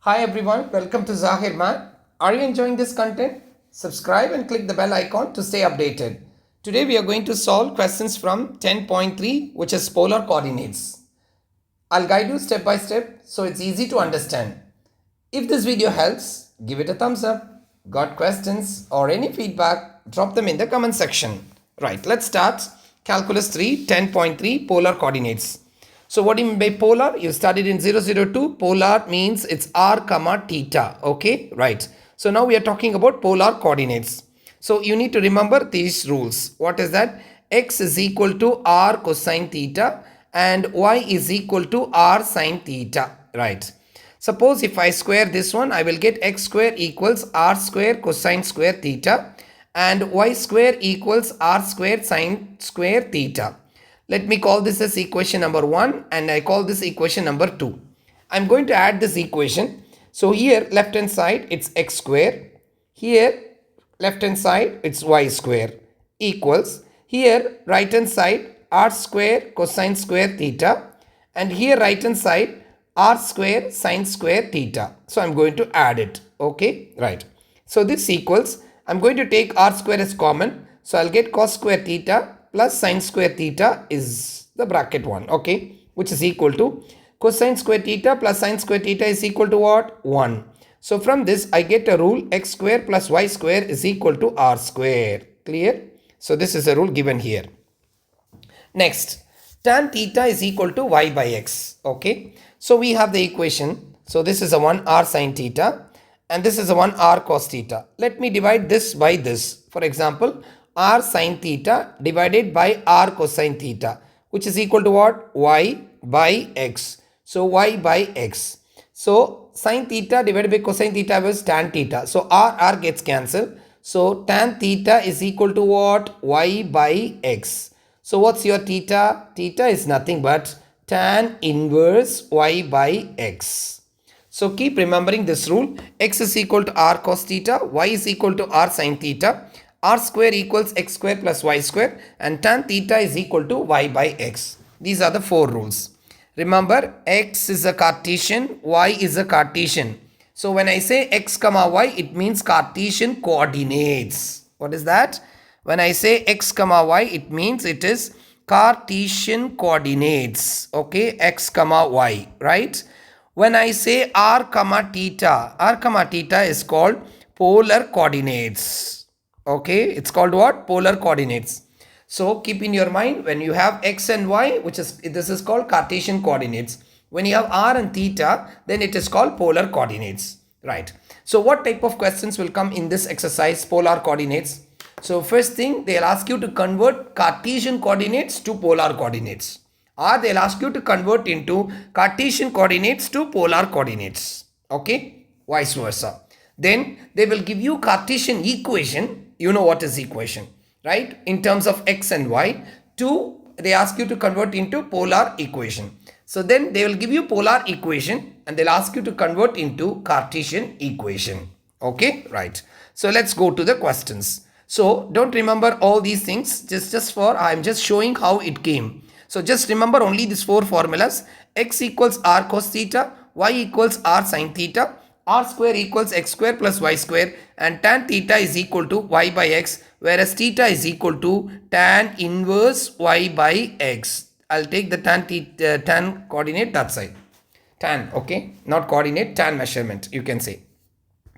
Hi everyone, welcome to Zahir Man. Are you enjoying this content? Subscribe and click the bell icon to stay updated. Today we are going to solve questions from 10.3, which is polar coordinates. I'll guide you step by step so it's easy to understand. If this video helps, give it a thumbs up. Got questions or any feedback, drop them in the comment section. Right, let's start. Calculus 3, 10.3, polar coordinates. So what do you mean by polar? You studied in 002. Polar means it's r comma theta. Okay, right. So now we are talking about polar coordinates. So you need to remember these rules. What is that? X is equal to r cosine theta and y is equal to r sine theta. Right. Suppose if I square this one, I will get x square equals r square cosine square theta and y square equals r square sine square theta. Let me call this as equation number 1 and I call this equation number 2. I'm going to add this equation. So here left hand side it's x square. Here left hand side it's y square equals. Here right hand side r square cosine square theta and here right hand side r square sine square theta. So I'm going to add it. Okay, right. So this equals, I'm going to take r square as common. So I'll get cos square theta plus sine square theta is the bracket one, okay, which is equal to cosine square theta plus sine square theta is equal to what? 1. So from this I get a rule x square plus y square is equal to r square. Clear? So this is a rule given here. Next, tan theta is equal to y by x, okay. So we have the equation. So this is a 1 r sine theta and this is a 1 r cos theta. Let me divide this by this. For example, r sine theta divided by r cosine theta, which is equal to what? Y by x. So y by x. So sine theta divided by cosine theta was tan theta. So r gets cancelled. So tan theta is equal to what? Y by x. So what's your theta? Theta is nothing but tan inverse y by x. So keep remembering this rule. X is equal to r cos theta, y is equal to r sine theta, r square equals x square plus y square and tan theta is equal to y by x. These are the 4 rules. Remember, x is a Cartesian, y is a Cartesian. So when I say x comma y, it means Cartesian coordinates. What is that? When I say x comma y, it means it is Cartesian coordinates. Okay, x comma y, right? When I say r comma theta is called polar coordinates. Okay, it's called what? Polar coordinates. So keep in your mind, when you have x and y, this is called Cartesian coordinates. When you have r and theta, then it is called polar coordinates. Right. So what type of questions will come in this exercise, polar coordinates? So first thing, they'll ask you to convert Cartesian coordinates to polar coordinates. Or they'll ask you to convert into Cartesian coordinates to polar coordinates. Okay, vice versa. Then they will give you Cartesian equation. You know what is equation, right? In terms of x and y, they ask you to convert into polar equation. So then they will give you polar equation and they'll ask you to convert into Cartesian equation. Okay, right. So let's go to the questions. So don't remember all these things, I'm just showing how it came. So just remember only these 4 formulas. X equals r cos theta, y equals r sin theta, r square equals x square plus y square and tan theta is equal to y by x, whereas theta is equal to tan inverse y by x. I'll take the tan coordinate that side. Tan, okay, not coordinate, tan measurement you can say.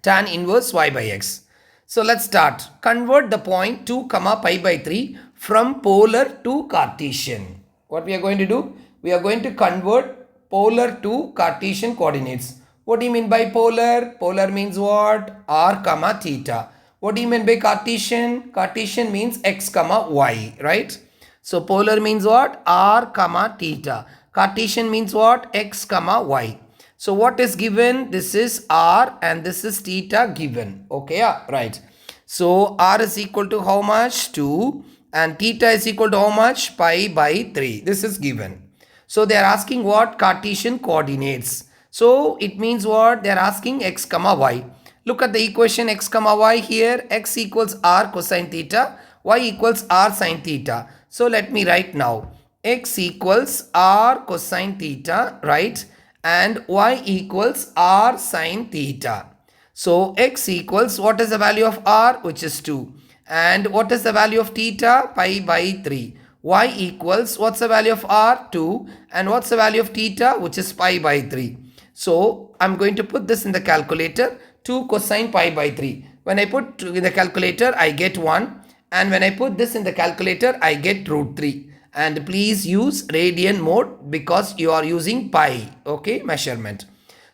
Tan inverse y by x. So let's start. Convert the point 2 comma pi by 3 from polar to Cartesian. What we are going to do? We are going to convert polar to Cartesian coordinates. What do you mean by polar? Polar means what? R comma theta. What do you mean by Cartesian? Cartesian means x comma y, right? So polar means what? R comma theta. Cartesian means what? X comma y. So what is given? This is r and this is theta given. Okay, yeah, right. So r is equal to how much? 2 and theta is equal to how much? Pi by 3. This is given. So they are asking what? Cartesian coordinates. So it means what? They are asking x comma y. Look at the equation x comma y here. X equals r cosine theta. Y equals r sin theta. So let me write now. X equals r cosine theta, right? and y equals r sine theta. So x equals, what is the value of r, which is 2, and what is the value of theta, pi by 3. Y equals, what's the value of r, 2, and what's the value of theta, which is pi by 3. So I'm going to put this in the calculator, 2 cosine pi by 3. When I put in the calculator, I get 1, and when I put this in the calculator, I get root 3. And please use radian mode because you are using pi, okay, measurement.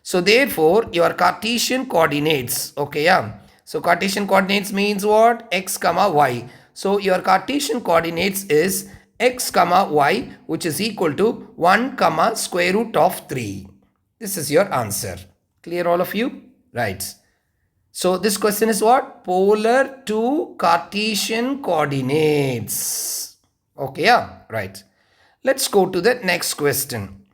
So therefore your Cartesian coordinates, okay, yeah. So Cartesian coordinates means what? X comma y. So your Cartesian coordinates is x comma y, which is equal to 1 comma square root of 3. This is your answer. Clear all of you? Right. So this question is what? Polar to Cartesian coordinates. Okay, yeah, right. Let's go to the next question.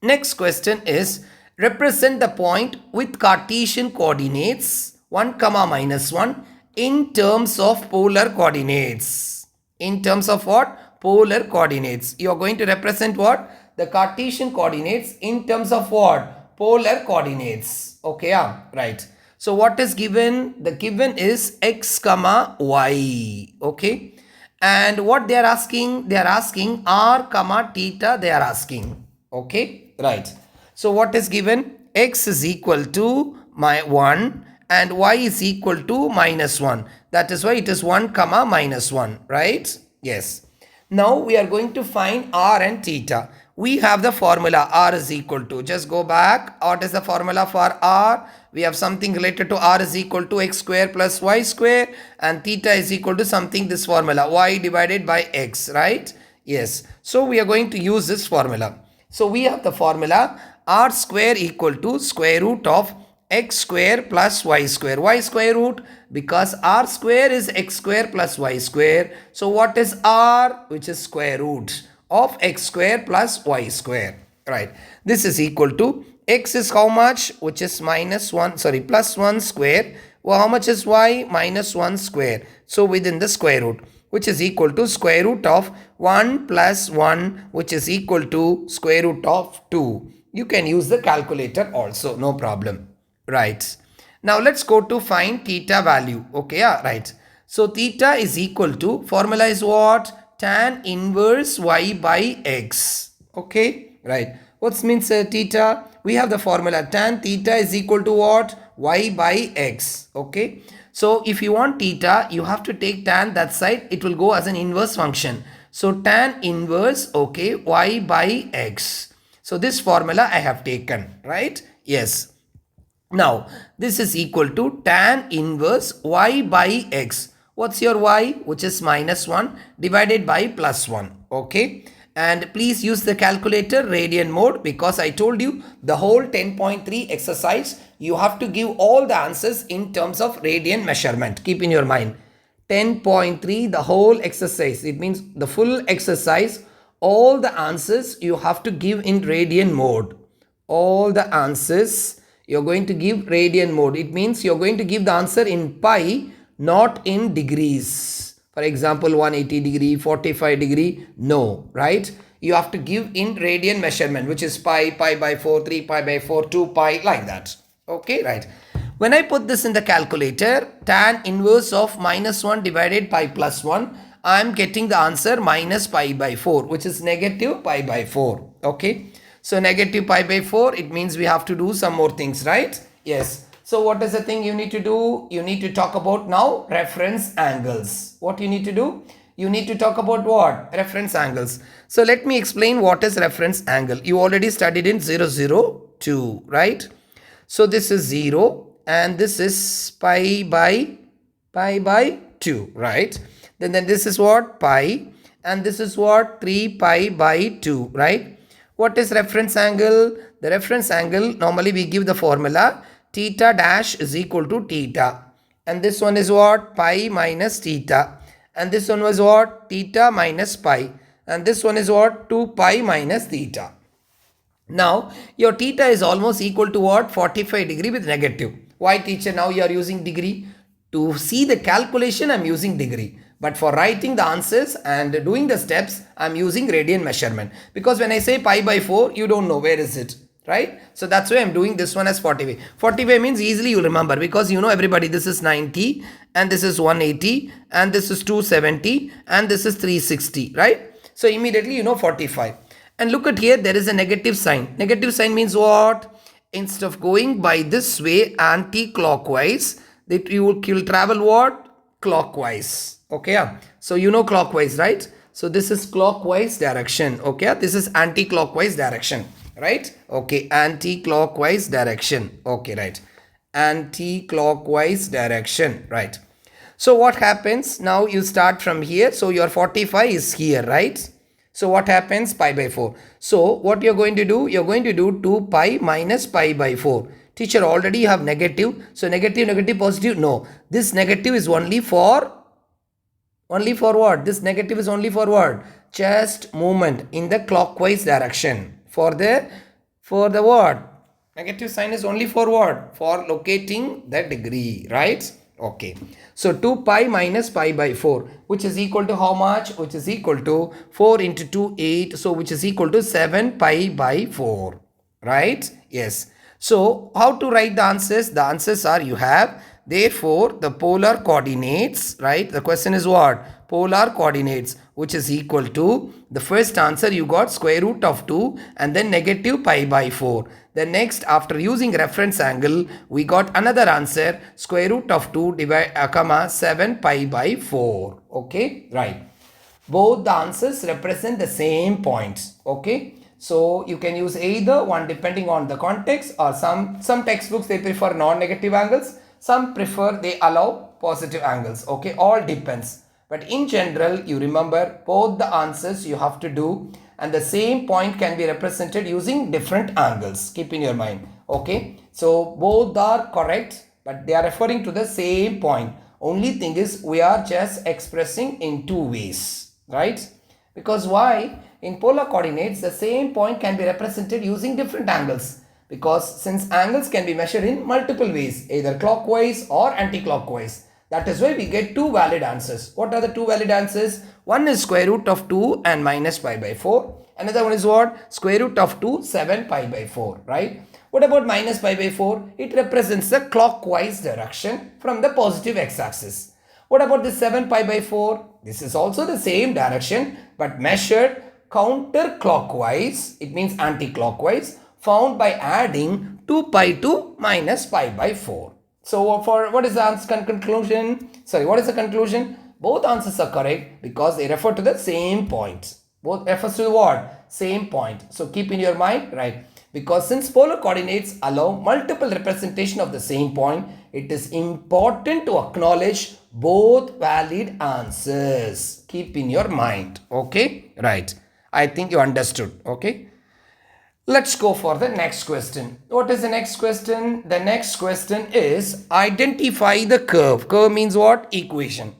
Next question is, represent the point with Cartesian coordinates 1 comma minus 1 in terms of polar coordinates. In terms of what? Polar coordinates. You are going to represent what? The Cartesian coordinates in terms of what? Polar coordinates. Okay, yeah, right. So what is given? The given is x comma y. Okay. And what they are asking? They are asking r comma theta they are asking. Okay, right. So what is given? X is equal to my 1 and y is equal to minus 1. That is why it is 1 comma minus 1, right? Yes. Now we are going to find r and theta. We have the formula r is equal to, just go back. What is the formula for r? We have something related to r is equal to x square plus y square, and theta is equal to something, this formula, y divided by x, right? Yes. So we are going to use this formula. So we have the formula r square equal to square root of x square plus y square. Why square root? Because r square is x square plus y square. So what is r? Which is square root of x square plus y square, right? This is equal to x is how much? Which is plus 1 square. Well, how much is y? Minus 1 square. So within the square root, which is equal to square root of 1 plus 1, which is equal to square root of 2. You can use the calculator also, no problem, right? Now let's go to find theta value. Okay, yeah, right. So theta is equal to, formula is what? Tan inverse y by x. Okay, right. What means theta? We have the formula tan theta is equal to what? Y by x. Okay. So if you want theta, you have to take tan that side. It will go as an inverse function. So tan inverse, okay, y by x. So this formula I have taken, right? Yes. Now this is equal to tan inverse y by x. What's your y? Which is minus 1 divided by plus 1. Okay. And please use the calculator radian mode, because I told you the whole 10.3 exercise, you have to give all the answers in terms of radian measurement. Keep in your mind. 10.3, the whole exercise. It means the full exercise, all the answers you have to give in radian mode. All the answers you're going to give radian mode. It means you're going to give the answer in pi, not in degrees. For example, 180 degree, 45 degree, no, right? You have to give in radian measurement, which is pi, pi by 4, 3 pi by 4, 2 pi, like that. Okay, right. When I put this in the calculator, tan inverse of minus 1 divided by plus 1, I am getting the answer minus pi by 4, which is negative pi by 4. Okay. So negative pi by 4, it means we have to do some more things, right? Yes. So what is the thing you need to do? You need to talk about now reference angles. What you need to do? You need to talk about what? Reference angles. So let me explain what is reference angle. You already studied in 002, right? So this is 0 and this is pi by 2, right? Then this is what? Pi, and this is what? 3 pi by 2, right? What is reference angle? The reference angle, normally we give the formula theta dash is equal to theta, and this one is what? Pi minus theta, and this one was what? Theta minus pi, and this one is what? 2 pi minus theta. Now your theta is almost equal to what? 45 degree with negative. Why, teacher, now you are using degree? To see the calculation I am using degree, but for writing the answers and doing the steps I am using radian measurement, because when I say pi by 4, you don't know where is it, right? So that's why I'm doing this one as 45. 45 means easily you remember, because you know everybody, this is 90 and this is 180 and this is 270 and this is 360, right? So immediately you know 45. And look at here, there is a negative sign. Negative sign means what? Instead of going by this way anti-clockwise, that you will travel what? Clockwise. Okay, so you know clockwise, right? So this is clockwise direction. Okay, this is anti-clockwise direction, right? Okay, anti-clockwise direction. Okay, right, anti-clockwise direction, right? So what happens now? You start from here, so your 45 is here, right? So what happens? Pi by 4. So what you're going to do? You're going to do 2 pi minus pi by 4. Teacher, already you have negative. So negative, negative, positive. No, this negative is only for what? This negative is only for what? Just movement in the clockwise direction. For the what? Negative sign is only for what? For locating the degree, right? Okay. So 2 pi minus pi by 4, which is equal to how much? Which is equal to 4 into 2, 8. So which is equal to 7 pi by 4, right? Yes. So how to write the answers? The answers are, you have, therefore the polar coordinates, right? The question is what? Polar coordinates, which is equal to, the first answer you got square root of 2 and then negative pi by 4. The next, after using reference angle, we got another answer, square root of 2 comma 7 pi by 4. Okay, right. Both the answers represent the same points. Okay. So you can use either one depending on the context, or some textbooks they prefer non-negative angles, some prefer they allow positive angles. Okay, all depends. But in general, you remember both the answers you have to do, and the same point can be represented using different angles. Keep in your mind. Okay, so both are correct, but they are referring to the same point. Only thing is we are just expressing in two ways, right? Because why? In polar coordinates, the same point can be represented using different angles, because since angles can be measured in multiple ways, either clockwise or anti-clockwise. That is why we get two valid answers. What are the two valid answers? One is square root of 2 and minus pi by 4. Another one is what? Square root of 2, 7 pi by 4, right? What about minus pi by 4? It represents the clockwise direction from the positive x-axis. What about the 7 pi by 4? This is also the same direction, but measured counterclockwise. It means anti-clockwise, found by adding 2 pi to minus pi by 4. So for what is the conclusion? Sorry, what is the conclusion? Both answers are correct because they refer to the same point. Both refers to what? Same point. So keep in your mind, right? Because since polar coordinates allow multiple representation of the same point, it is important to acknowledge both valid answers. Keep in your mind. Okay, right. I think you understood. Okay. Let's go for the next question. What is the next question? The next question is identify the curve. Curve means what? Equation.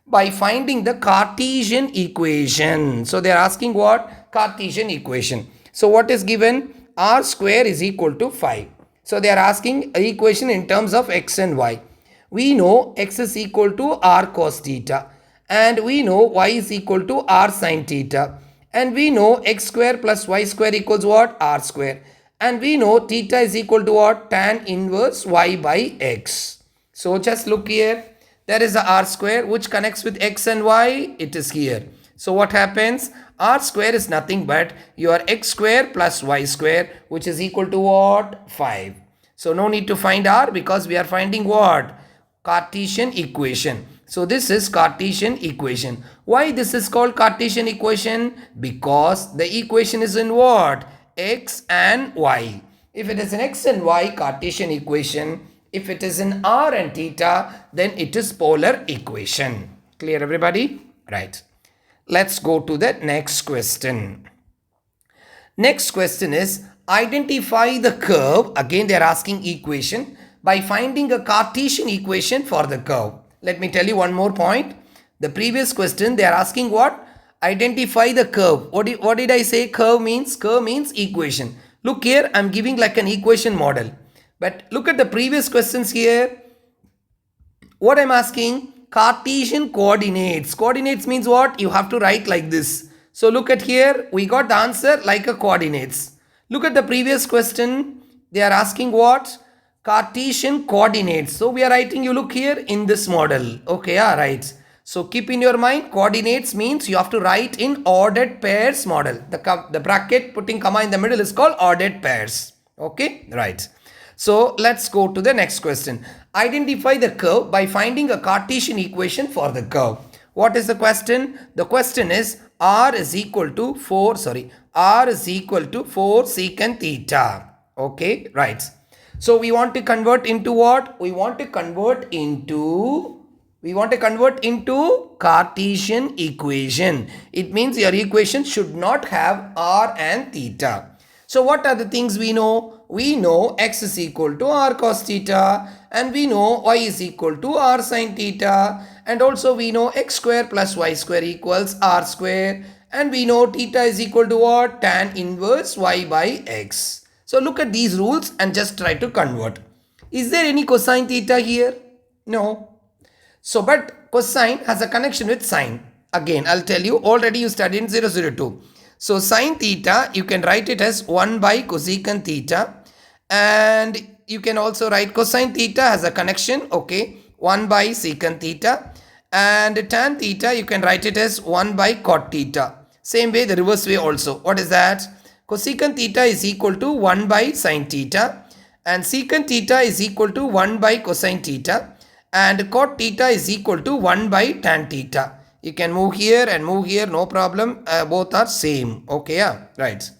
By finding the Cartesian equation. So they are asking what? Cartesian equation. So what is given? R square is equal to 5. So they are asking an equation in terms of x and y. We know x is equal to r cos theta, and we know y is equal to r sin theta, and we know x square plus y square equals what? R square, and we know theta is equal to what? Tan inverse y by x. So just look here, there is a r square which connects with x and y. It is here. So what happens? R square is nothing but your x square plus y square, which is equal to what? 5. So no need to find r because we are finding what? Cartesian equation. So this is Cartesian equation. Why this is called Cartesian equation? Because the equation is in what? X and y. If it is in x and y, Cartesian equation. If it is in r and theta, then it is polar equation. Clear everybody? Right. Let's go to the next question. Next question is identify the curve. Again they are asking equation by finding a Cartesian equation for the curve. Let me tell you one more point. The previous question they are asking what? Identify the curve. What did I say curve means? Curve means equation. Look here, I am giving like an equation model. But look at the previous questions here. What I am asking? Cartesian coordinates. Coordinates means what? You have to write like this. So look at here, we got the answer like a coordinates. Look at the previous question. They are asking what? Cartesian coordinates. So we are writing, you look here in this model. Okay, yeah, right. So keep in your mind, coordinates means you have to write in ordered pairs model. The bracket putting comma in the middle is called ordered pairs. Okay, right. So let's go to the next question. Identify the curve by finding a Cartesian equation for the curve. What is the question? The question is r is equal to 4 secant theta. Okay, right. So we want to convert into what? We want to convert into Cartesian equation. It means your equation should not have r and theta. So what are the things we know? We know x is equal to r cos theta, and we know y is equal to r sin theta, and also we know x square plus y square equals r square, and we know theta is equal to what? Tan inverse y by x. So look at these rules and just try to convert. Is there any cosine theta here? No. So but cosine has a connection with sine. Again, I'll tell you, already you studied in 002. So sine theta, you can write it as 1 by cosecant theta, and you can also write cosine theta has a connection, okay, 1 by secant theta, and tan theta you can write it as 1 by cot theta. Same way, the reverse way also. What is that? Cosecant theta is equal to 1 by sine theta, and secant theta is equal to 1 by cosine theta, and cot theta is equal to 1 by tan theta. You can move here and move here, no problem. Both are same. Okay, yeah, right.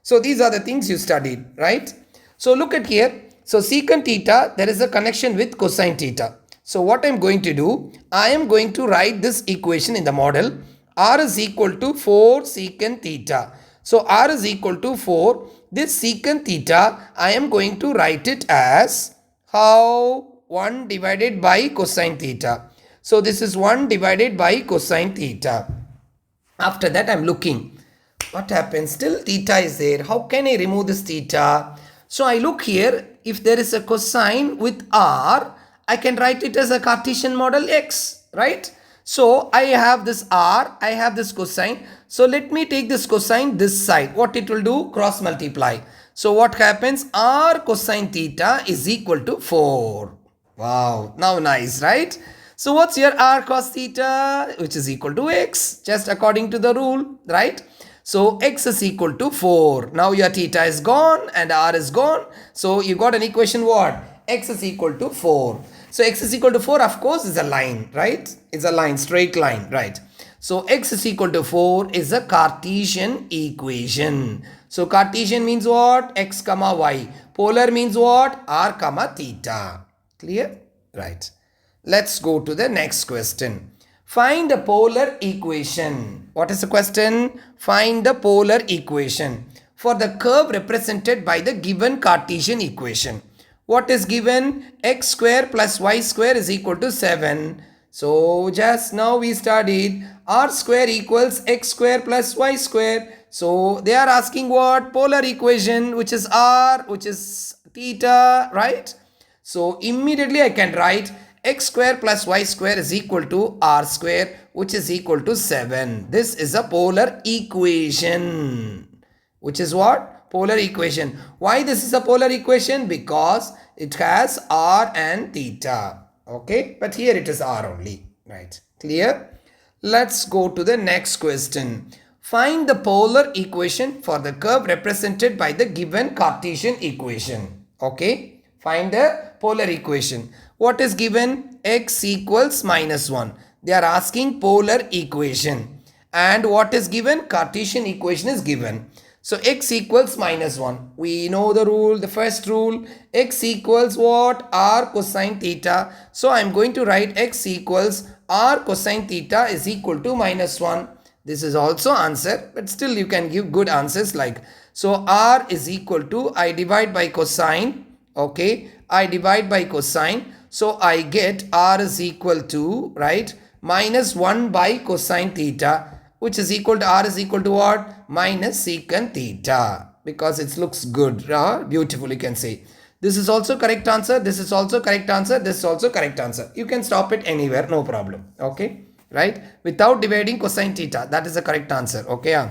So these are the things you studied, right? So look at here. So secant theta, there is a connection with cosine theta. So what I'm going to do, I am going to write this equation in the model. R is equal to 4 secant theta. So r is equal to 4. This secant theta, I am going to write it as how? 1 divided by cosine theta. So this is 1 divided by cosine theta. After that, I'm looking. What happens? Still theta is there. How can I remove this theta? So I look here. If there is a cosine with r, I can write it as a Cartesian model x, right? So I have this r, I have this cosine. So let me take this cosine this side. What it will do? Cross multiply. So what happens? R cosine theta is equal to 4. Wow, now nice, right? So what's your r cos theta? Which is equal to x, just according to the rule, right? So x is equal to 4. Now your theta is gone and r is gone. So you got an equation what? X is equal to 4. So x is equal to 4, of course, is a line, right? It's a line, straight line, right? So x is equal to 4 is a Cartesian equation. So Cartesian means what? X comma y. Polar means what? R comma theta. Clear? Right. Let's go to the next question. Find the polar equation. What is the question? Find the polar equation for the curve represented by the given Cartesian equation. What is given? X square plus y square is equal to 7. So just now we studied r square equals x square plus y square. So they are asking what? Polar equation, which is r, which is theta, right? So immediately I can write x square plus y square is equal to r square, which is equal to 7. This is a polar equation. Which is what? Polar equation. Why this is a polar equation? Because it has r and theta. Okay, but here it is r only. Right. Clear? Let's go to the next question. Find the polar equation for the curve represented by the given Cartesian equation. Okay. Find the polar equation. What is given? X equals minus 1. They are asking polar equation. And what is given? Cartesian equation is given. So x equals minus 1. We know the rule, the first rule. X equals what? R cosine theta. So I am going to write x equals r cosine theta is equal to minus 1. This is also answer, but still you can give good answers like. So r is equal to, I divide by cosine. Okay, I divide by cosine. So I get r is equal to, right, minus 1 by cosine theta, which is equal to r is equal to what? Minus secant theta. Because it looks good, beautiful, you can say. This is also correct answer. This is also correct answer. This is also correct answer. You can stop it anywhere, no problem. Okay, right? Without dividing cosine theta. That is the correct answer. Okay.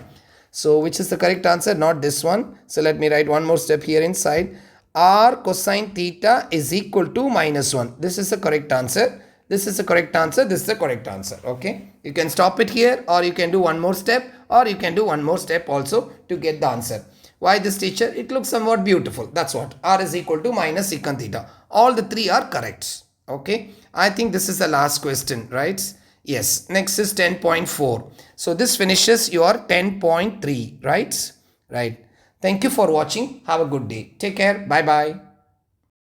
So which is the correct answer? Not this one. So let me write one more step here inside. R cosine theta is equal to -1. This is the correct answer. This is the correct answer. This is the correct answer. Okay. You can stop it here, or you can do one more step, or you can do one more step also to get the answer. Why this, teacher? It looks somewhat beautiful. That's what. R is equal to minus secant theta. All the three are correct. Okay. I think this is the last question, right? Yes. Next is 10.4. So this finishes your 10.3, right? Right. Thank you for watching. Have a good day. Take care. Bye bye.